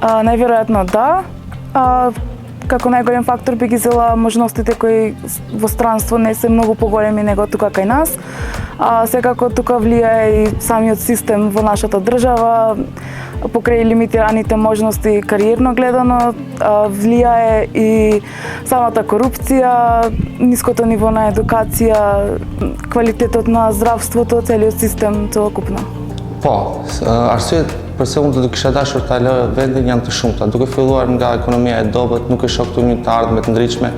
Најверојатно да. Како најголем фактор би ги зела можностите кои во странство не се многу поголеми него тука кај нас. Секако тука влијае и самиот систем во нашата држава, покрај лимитираните можности кариерно гледано, влијае и самата корупција, ниското ниво на едукација, квалитетот на здравството, целиот систем целокупно. Po, arsyet përse unë do të kisha dashur ta lë vendin janë të shumta. Duke filluar nga ekonomia e dobët, nuk e shoh këtu një të ardhme të ndritshme,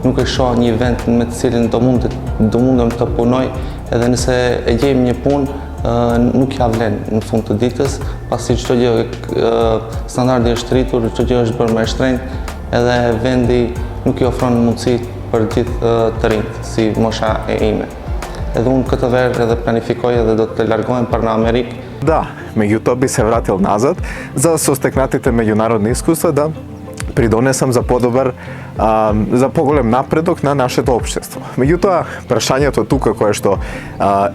nuk e shoh një vend me të cilin do mundem të punoj, edhe nëse e gjejmë një punë, nuk ja vlen në fund të ditës, pasi çdo gjë standardi është rritur, çdo gjë është bërë më e shtrenjtë, edhe vendi nuk i ofron mundësi për gjithë të rinjt, si mosha e ime. Edhe unë këtë verë edhe planifikoj edhe do të largohem për në Amerikë. Да, меѓутоа би се вратил назад за со стекнатите меѓународни искуства да придонесам за подобар, за поголем напредок на нашето општество. Меѓутоа, прашањето тука кое што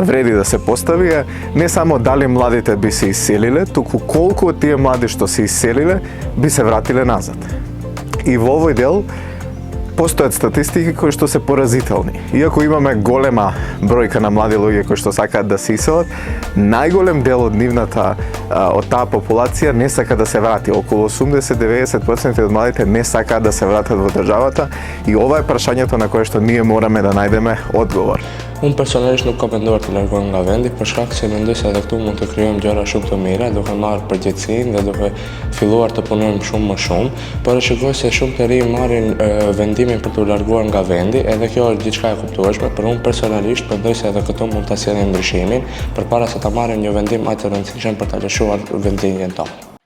вреди да се постави е не само дали младите би се иселиле, туку колку од тие млади што се иселиле би се вратиле назад. И во овој дел постојат статистики кои што се поразителни. Иако имаме голема бројка на млади луѓе кои што сакаат да се иселат, најголем дел од нивната од таа популација не сака да се врати. Околу 80-90% од младите не сакаат да се вратат во државата и ова е прашањето на кое што ние мораме да најдеме одговор. Unë personalisht nuk kam menduar të largohem nga vendi, për shkak se mendoj se edhe këtu mund të krijojmë gjëra shumë të mira, duke marrë përgjegjësinë dhe duke filluar të punojmë shumë më shumë, por e shikoj se shumë të rinj marrin vendimin për të larguar nga vendi, edhe kjo është diçka e kuptueshme, por unë personalisht mendoj se edhe këtu mund ta sjellin ndryshimin, përpara se ta marrim një vendim aq të rëndësishëm për ta lëshuar vendin tonë.